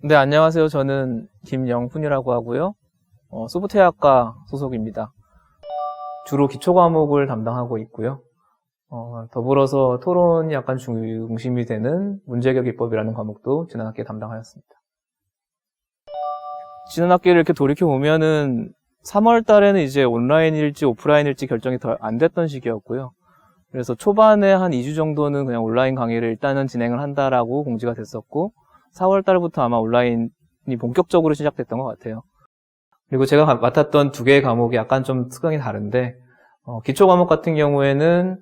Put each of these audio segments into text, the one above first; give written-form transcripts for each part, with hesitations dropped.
네, 안녕하세요. 저는 김영훈이라고 하고요. 소프트웨어학과 소속입니다. 주로 기초 과목을 담당하고 있고요. 더불어서 토론이 약간 중심이 되는 문제해결 기법이라는 과목도 지난 학기에 담당하였습니다. 지난 학기를 이렇게 돌이켜보면은 3월 달에는 이제 온라인일지 오프라인일지 결정이 덜 안 됐던 시기였고요. 그래서 초반에 한 2주 정도는 그냥 온라인 강의를 일단은 진행을 한다라고 공지가 됐었고, 4월 달부터 아마 온라인이 본격적으로 시작됐던 것 같아요. 그리고 제가 맡았던 두 개의 과목이 약간 좀 특성이 다른데, 기초 과목 같은 경우에는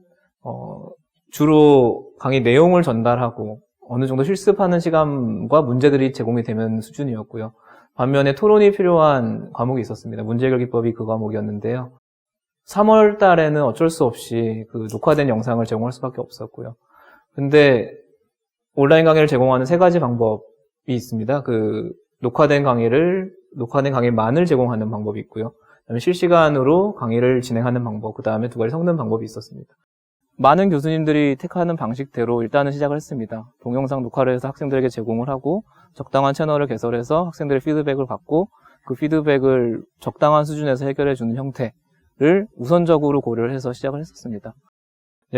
주로 강의 내용을 전달하고 어느 정도 실습하는 시간과 문제들이 제공이 되는 수준이었고요. 반면에 토론이 필요한 과목이 있었습니다. 문제해결 기법이 그 과목이었는데요. 3월 달에는 어쩔 수 없이 그 녹화된 영상을 제공할 수밖에 없었고요. 근데 온라인 강의를 제공하는 세 가지 방법이 있습니다. 그 녹화된 강의만을 제공하는 방법이 있고요. 그다음에 실시간으로 강의를 진행하는 방법, 그 다음에 두 가지 섞는 방법이 있었습니다. 많은 교수님들이 택하는 방식대로 일단은 시작을 했습니다. 동영상 녹화를 해서 학생들에게 제공을 하고 적당한 채널을 개설해서 학생들의 피드백을 받고 그 피드백을 적당한 수준에서 해결해주는 형태를 우선적으로 고려를 해서 시작을 했었습니다.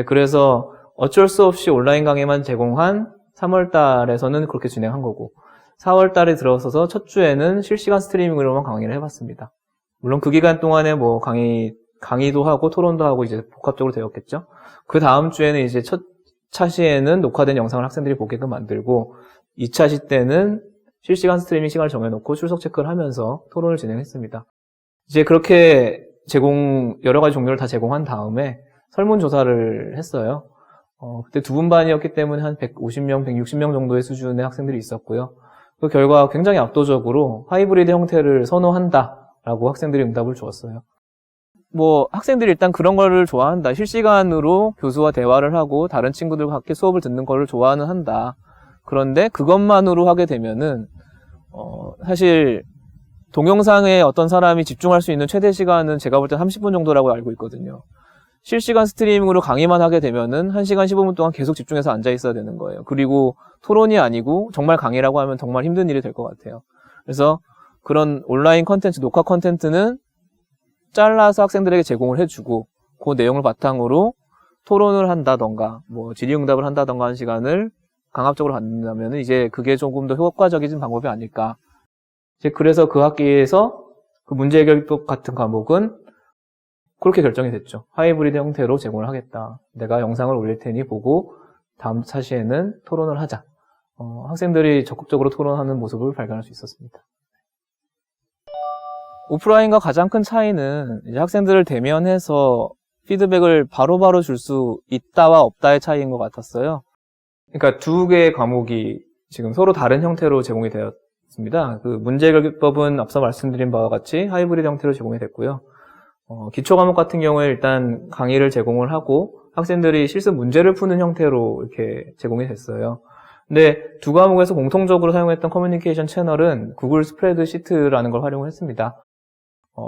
그래서 어쩔 수 없이 온라인 강의만 제공한 3월 달에서는 그렇게 진행한 거고, 4월 달에 들어서서 첫 주에는 실시간 스트리밍으로만 강의를 해봤습니다. 물론 그 기간 동안에 뭐 강의도 하고 토론도 하고 이제 복합적으로 되었겠죠. 그 다음 주에는 이제 첫 차시에는 녹화된 영상을 학생들이 보게끔 만들고, 2차 시 때는 실시간 스트리밍 시간을 정해놓고 출석 체크를 하면서 토론을 진행했습니다. 이제 그렇게 여러 가지 종류를 다 제공한 다음에 설문조사를 했어요. 그때 두 분 반이었기 때문에 한 150명, 160명 정도의 수준의 학생들이 있었고요. 그 결과 굉장히 압도적으로 하이브리드 형태를 선호한다라고 학생들이 응답을 주었어요. 뭐 학생들이 일단 그런 거를 좋아한다. 실시간으로 교수와 대화를 하고 다른 친구들과 함께 수업을 듣는 거를 좋아는 한다. 그런데 그것만으로 하게 되면은 사실 동영상에 어떤 사람이 집중할 수 있는 최대 시간은 제가 볼 때 30분 정도라고 알고 있거든요. 실시간 스트리밍으로 강의만 하게 되면은 1시간 15분 동안 계속 집중해서 앉아 있어야 되는 거예요. 그리고 토론이 아니고 정말 강의라고 하면 정말 힘든 일이 될 것 같아요. 그래서 그런 온라인 컨텐츠, 녹화 컨텐츠는 잘라서 학생들에게 제공을 해주고 그 내용을 바탕으로 토론을 한다던가 뭐 질의응답을 한다던가 하는 시간을 강압적으로 갖는다면 이제 그게 조금 더 효과적인 방법이 아닐까. 이제 그래서 그 학기에서 그 문제해결법 같은 과목은 그렇게 결정이 됐죠. 하이브리드 형태로 제공을 하겠다. 내가 영상을 올릴 테니 보고 다음 차시에는 토론을 하자. 학생들이 적극적으로 토론하는 모습을 발견할 수 있었습니다. 오프라인과 가장 큰 차이는 이제 학생들을 대면해서 피드백을 바로바로 줄 수 있다와 없다의 차이인 것 같았어요. 그러니까 두 개의 과목이 지금 서로 다른 형태로 제공이 되었습니다. 그 문제해결법은 앞서 말씀드린 바와 같이 하이브리드 형태로 제공이 됐고요. 기초 과목 같은 경우에 일단 강의를 제공을 하고 학생들이 실습 문제를 푸는 형태로 이렇게 제공이 됐어요. 근데 두 과목에서 공통적으로 사용했던 커뮤니케이션 채널은 구글 스프레드시트라는 걸 활용을 했습니다.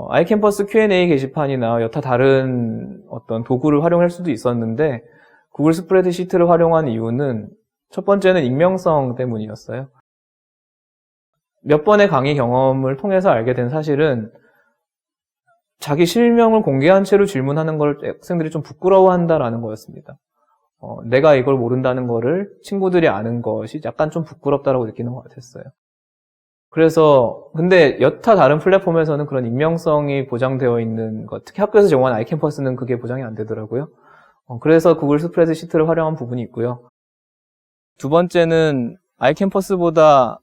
아이캠퍼스 Q&A 게시판이나 여타 다른 어떤 도구를 활용할 수도 있었는데 구글 스프레드시트를 활용한 이유는 첫 번째는 익명성 때문이었어요. 몇 번의 강의 경험을 통해서 알게 된 사실은 자기 실명을 공개한 채로 질문하는 걸 학생들이 좀 부끄러워한다라는 거였습니다. 내가 이걸 모른다는 거를 친구들이 아는 것이 약간 좀 부끄럽다라고 느끼는 것 같았어요. 그래서 근데 여타 다른 플랫폼에서는 그런 익명성이 보장되어 있는 것, 특히 학교에서 제공한 아이캠퍼스는 그게 보장이 안 되더라고요. 그래서 구글 스프레드시트를 활용한 부분이 있고요. 두 번째는 아이캠퍼스보다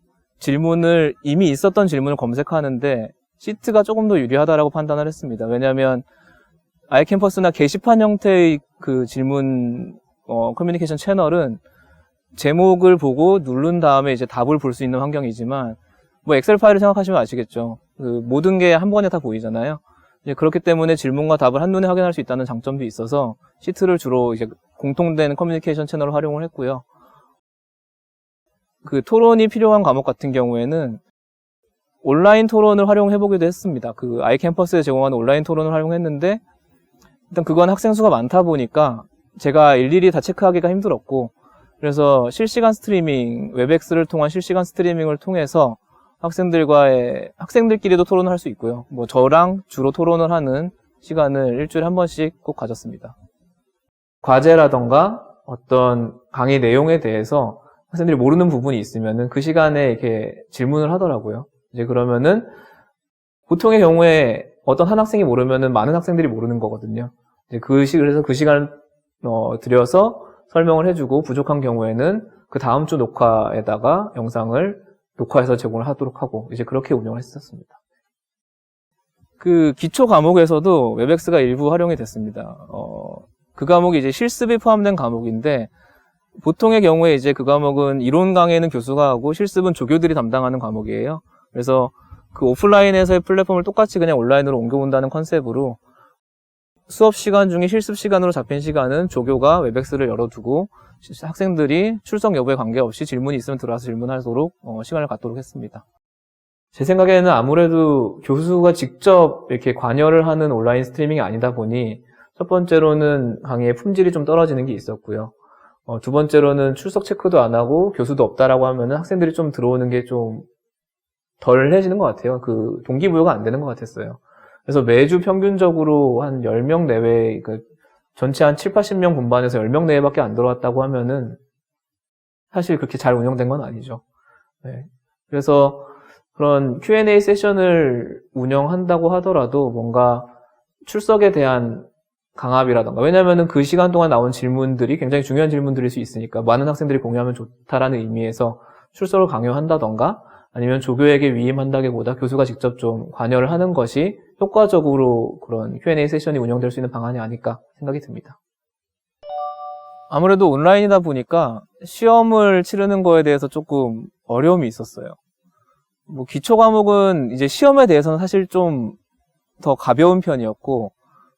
이미 있었던 질문을 검색하는데 시트가 조금 더 유리하다라고 판단을 했습니다. 왜냐하면 아이캠퍼스나 게시판 형태의 그 질문 커뮤니케이션 채널은 제목을 보고 누른 다음에 이제 답을 볼 수 있는 환경이지만 뭐 엑셀 파일을 생각하시면 아시겠죠. 그 모든 게 한 번에 다 보이잖아요. 이제 그렇기 때문에 질문과 답을 한눈에 확인할 수 있다는 장점도 있어서 시트를 주로 이제 공통된 커뮤니케이션 채널을 활용을 했고요. 그 토론이 필요한 과목 같은 경우에는 온라인 토론을 활용해보기도 했습니다. 그 아이캠퍼스에 제공하는 온라인 토론을 활용했는데 일단 그건 학생 수가 많다 보니까 제가 일일이 다 체크하기가 힘들었고 그래서 실시간 스트리밍, 웹엑스를 통한 실시간 스트리밍을 통해서 학생들끼리도 토론을 할 수 있고요. 뭐 저랑 주로 토론을 하는 시간을 일주일에 한 번씩 꼭 가졌습니다. 과제라던가 어떤 강의 내용에 대해서 학생들이 모르는 부분이 있으면은 그 시간에 이렇게 질문을 하더라고요. 이제 그러면은 보통의 경우에 어떤 한 학생이 모르면은 많은 학생들이 모르는 거거든요. 이제 그래서 그 시간을 들여서 설명을 해주고 부족한 경우에는 그 다음 주 녹화에다가 영상을 녹화해서 제공을 하도록 하고 이제 그렇게 운영을 했었습니다. 그 기초 과목에서도 웹엑스가 일부 활용이 됐습니다. 그 과목이 이제 실습이 포함된 과목인데 보통의 경우에 이제 그 과목은 이론 강의는 교수가 하고 실습은 조교들이 담당하는 과목이에요. 그래서 그 오프라인에서의 플랫폼을 똑같이 그냥 온라인으로 옮겨온다는 컨셉으로 수업 시간 중에 실습 시간으로 잡힌 시간은 조교가 웹엑스를 열어두고 학생들이 출석 여부에 관계없이 질문이 있으면 들어와서 질문하도록 시간을 갖도록 했습니다. 제 생각에는 아무래도 교수가 직접 이렇게 관여를 하는 온라인 스트리밍이 아니다 보니 첫 번째로는 강의의 품질이 좀 떨어지는 게 있었고요. 두 번째로는 출석 체크도 안 하고 교수도 없다라고 하면은 학생들이 좀 들어오는 게 좀 덜해지는 것 같아요. 그 동기부여가 안 되는 것 같았어요. 그래서 매주 평균적으로 한 10명 내외, 전체 한 7, 80명 분반에서 10명 내외밖에 안 들어왔다고 하면은 사실 그렇게 잘 운영된 건 아니죠. 네. 그래서 그런 Q&A 세션을 운영한다고 하더라도 뭔가 출석에 대한 강압이라던가, 왜냐면은 그 시간 동안 나온 질문들이 굉장히 중요한 질문들일 수 있으니까 많은 학생들이 공유하면 좋다라는 의미에서 출석을 강요한다던가 아니면 조교에게 위임한다기보다 교수가 직접 좀 관여를 하는 것이 효과적으로 그런 Q&A 세션이 운영될 수 있는 방안이 아닐까 생각이 듭니다. 아무래도 온라인이다 보니까 시험을 치르는 거에 대해서 조금 어려움이 있었어요. 뭐 기초 과목은 이제 시험에 대해서는 사실 좀 더 가벼운 편이었고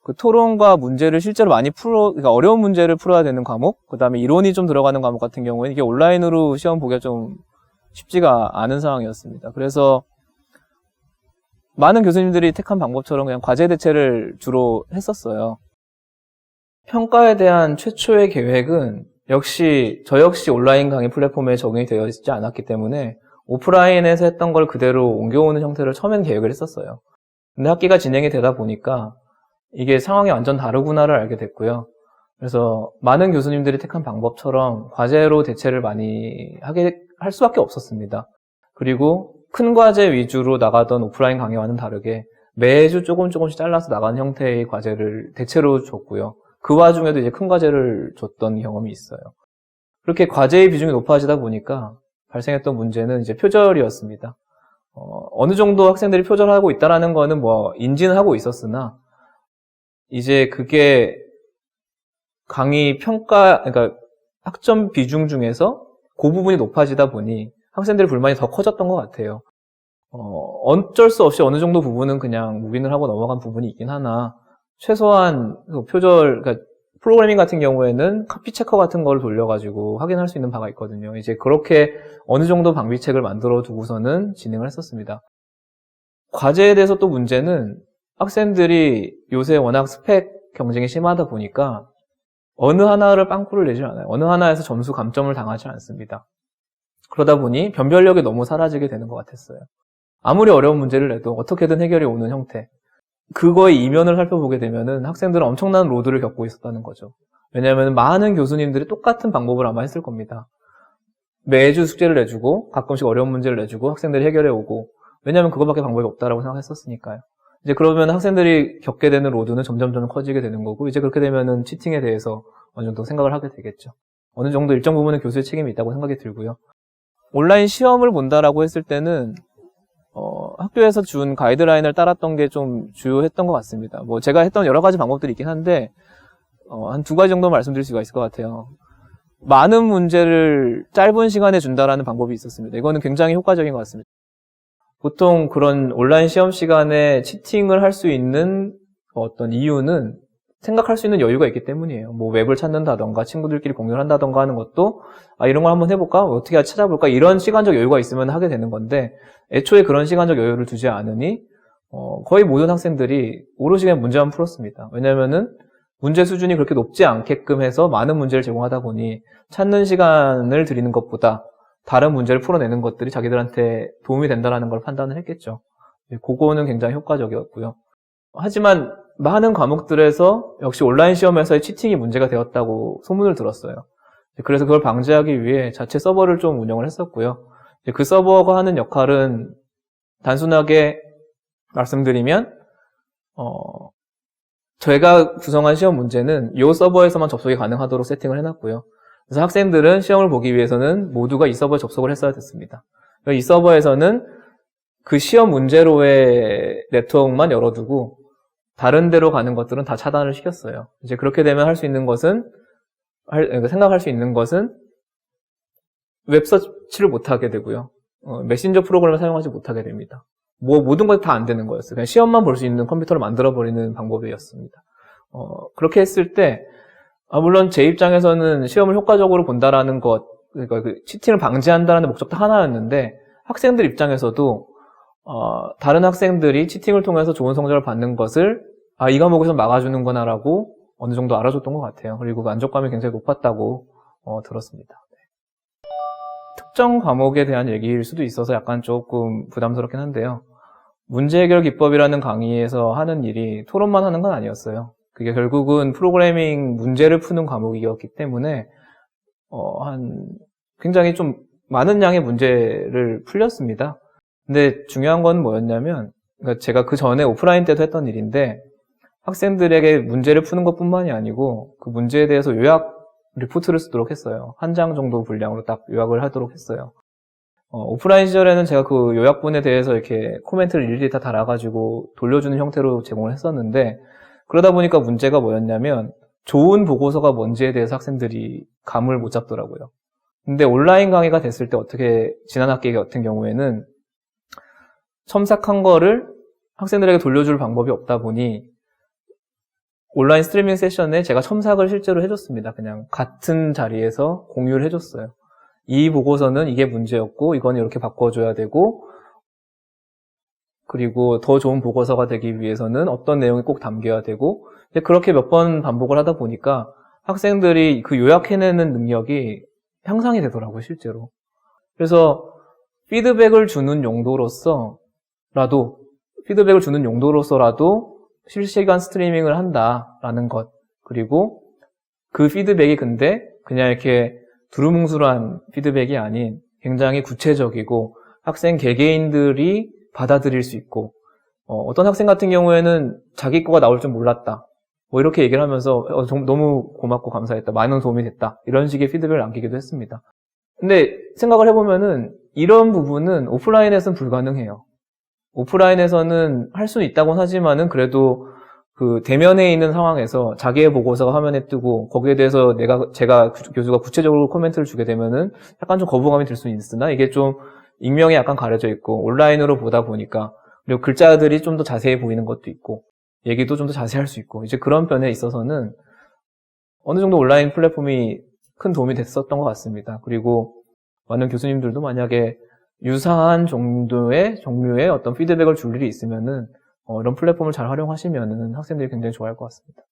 그 토론과 문제를 실제로 많이 그러니까 어려운 문제를 풀어야 되는 과목, 그 다음에 이론이 좀 들어가는 과목 같은 경우에는 이게 온라인으로 시험 보기가 좀 쉽지가 않은 상황이었습니다. 그래서 많은 교수님들이 택한 방법처럼 그냥 과제 대체를 주로 했었어요. 평가에 대한 최초의 계획은 저 역시 온라인 강의 플랫폼에 적용이 되어 있지 않았기 때문에 오프라인에서 했던 걸 그대로 옮겨오는 형태를 처음엔 계획을 했었어요. 근데 학기가 진행이 되다 보니까 이게 상황이 완전 다르구나를 알게 됐고요. 그래서 많은 교수님들이 택한 방법처럼 과제로 대체를 많이 할 수밖에 없었습니다. 그리고 큰 과제 위주로 나가던 오프라인 강의와는 다르게 매주 조금씩 잘라서 나가는 형태의 과제를 대체로 줬고요. 그 와중에도 이제 큰 과제를 줬던 경험이 있어요. 그렇게 과제의 비중이 높아지다 보니까 발생했던 문제는 이제 표절이었습니다. 어느 정도 학생들이 표절하고 있다라는 거는 뭐 인지는 하고 있었으나 이제 그게 강의 평가, 그러니까 학점 비중 중에서 그 부분이 높아지다 보니 학생들의 불만이 더 커졌던 것 같아요. 어쩔 수 없이 어느 정도 부분은 그냥 묵인을 하고 넘어간 부분이 있긴 하나 최소한 표절, 그러니까 프로그래밍 같은 경우에는 카피 체커 같은 걸 돌려가지고 확인할 수 있는 바가 있거든요. 이제 그렇게 어느 정도 방비책을 만들어 두고서는 진행을 했었습니다. 과제에 대해서 또 문제는 학생들이 요새 워낙 스펙 경쟁이 심하다 보니까 어느 하나를 빵꾸를 내질 않아요. 어느 하나에서 점수 감점을 당하지 않습니다. 그러다 보니 변별력이 너무 사라지게 되는 것 같았어요. 아무리 어려운 문제를 내도 어떻게든 해결이 오는 형태. 그거의 이면을 살펴보게 되면은 학생들은 엄청난 로드를 겪고 있었다는 거죠. 왜냐하면 많은 교수님들이 똑같은 방법을 아마 했을 겁니다. 매주 숙제를 내주고 가끔씩 어려운 문제를 내주고 학생들이 해결해 오고, 왜냐하면 그거밖에 방법이 없다라고 생각했었으니까요. 이제 그러면 학생들이 겪게 되는 로드는 점점 커지게 되는 거고, 이제 그렇게 되면은 치팅에 대해서 어느 정도 생각을 하게 되겠죠. 어느 정도 일정 부분은 교수의 책임이 있다고 생각이 들고요. 온라인 시험을 본다라고 했을 때는 학교에서 준 가이드라인을 따랐던 게 좀 주요했던 것 같습니다. 뭐 제가 했던 여러 가지 방법들이 있긴 한데 한 2가지 정도 말씀드릴 수가 있을 것 같아요. 많은 문제를 짧은 시간에 준다라는 방법이 있었습니다. 이거는 굉장히 효과적인 것 같습니다. 보통 그런 온라인 시험 시간에 치팅을 할 수 있는 어떤 이유는 생각할 수 있는 여유가 있기 때문이에요. 뭐 웹을 찾는다던가 친구들끼리 공유를 한다던가 하는 것도 이런 걸 한번 해볼까? 어떻게 찾아볼까? 이런 시간적 여유가 있으면 하게 되는 건데 애초에 그런 시간적 여유를 두지 않으니 거의 모든 학생들이 오롯이 그냥 문제만 풀었습니다. 왜냐면은 문제 수준이 그렇게 높지 않게끔 해서 많은 문제를 제공하다 보니 찾는 시간을 들이는 것보다 다른 문제를 풀어내는 것들이 자기들한테 도움이 된다는 걸 판단을 했겠죠. 그거는 굉장히 효과적이었고요. 하지만 많은 과목들에서 역시 온라인 시험에서의 치팅이 문제가 되었다고 소문을 들었어요. 그래서 그걸 방지하기 위해 자체 서버를 좀 운영을 했었고요. 그 서버가 하는 역할은 단순하게 말씀드리면 저희가 구성한 시험 문제는 이 서버에서만 접속이 가능하도록 세팅을 해놨고요. 그래서 학생들은 시험을 보기 위해서는 모두가 이 서버에 접속을 했어야 됐습니다. 이 서버에서는 그 시험 문제로의 네트워크만 열어두고 다른 데로 가는 것들은 다 차단을 시켰어요. 이제 그렇게 되면 할 수 있는 것은 생각할 수 있는 것은 웹서치를 못하게 되고요. 메신저 프로그램을 사용하지 못하게 됩니다. 모든 것이 다 안 되는 거였어요. 그냥 시험만 볼 수 있는 컴퓨터를 만들어버리는 방법이었습니다. 그렇게 했을 때, 물론 제 입장에서는 시험을 효과적으로 본다라는 것, 그러니까 그 치팅을 방지한다는 목적도 하나였는데, 학생들 입장에서도, 다른 학생들이 치팅을 통해서 좋은 성적을 받는 것을, 이 과목에서 막아주는구나라고 어느 정도 알아줬던 것 같아요. 그리고 만족감이 굉장히 높았다고 들었습니다. 특정 과목에 대한 얘기일 수도 있어서 약간 조금 부담스럽긴 한데요. 문제 해결 기법이라는 강의에서 하는 일이 토론만 하는 건 아니었어요. 그게 결국은 프로그래밍 문제를 푸는 과목이었기 때문에 굉장히 좀 많은 양의 문제를 풀렸습니다. 근데 중요한 건 뭐였냐면, 그러니까 제가 그 전에 오프라인 때도 했던 일인데 학생들에게 문제를 푸는 것뿐만이 아니고 그 문제에 대해서 요약 리포트를 쓰도록 했어요. 한 장 정도 분량으로 딱 요약을 하도록 했어요. 오프라인 시절에는 제가 그 요약본에 대해서 이렇게 코멘트를 일일이 다 달아가지고 돌려주는 형태로 제공을 했었는데, 그러다 보니까 문제가 뭐였냐면 좋은 보고서가 뭔지에 대해서 학생들이 감을 못 잡더라고요. 근데 온라인 강의가 됐을 때 지난 학기 같은 경우에는 첨삭한 거를 학생들에게 돌려줄 방법이 없다 보니 온라인 스트리밍 세션에 제가 첨삭을 실제로 해줬습니다. 그냥 같은 자리에서 공유를 해줬어요. 이 보고서는 이게 문제였고 이건 이렇게 바꿔줘야 되고, 그리고 더 좋은 보고서가 되기 위해서는 어떤 내용이 꼭 담겨야 되고, 그렇게 몇 번 반복을 하다 보니까 학생들이 그 요약해내는 능력이 향상이 되더라고요, 실제로. 그래서 피드백을 주는 용도로서라도 실시간 스트리밍을 한다라는 것, 그리고 그 피드백이 근데 그냥 이렇게 두루뭉술한 피드백이 아닌 굉장히 구체적이고 학생 개개인들이 받아들일 수 있고, 어떤 학생 같은 경우에는 자기 거가 나올 줄 몰랐다, 뭐 이렇게 얘기를 하면서 너무 고맙고 감사했다, 많은 도움이 됐다, 이런 식의 피드백을 남기기도 했습니다. 근데 생각을 해보면은 이런 부분은 오프라인에서는 불가능해요. 오프라인에서는 할 수는 있다고는 하지만은 그래도 그 대면에 있는 상황에서 자기의 보고서가 화면에 뜨고 거기에 대해서 제가 교수가 구체적으로 코멘트를 주게 되면은 약간 좀 거부감이 들 수는 있으나, 이게 좀 익명이 약간 가려져 있고 온라인으로 보다 보니까, 그리고 글자들이 좀 더 자세히 보이는 것도 있고 얘기도 좀 더 자세히 할 수 있고, 이제 그런 편에 있어서는 어느 정도 온라인 플랫폼이 큰 도움이 됐었던 것 같습니다. 그리고 많은 교수님들도 만약에 유사한 종류의 어떤 피드백을 줄 일이 있으면은 이런 플랫폼을 잘 활용하시면은 학생들이 굉장히 좋아할 것 같습니다.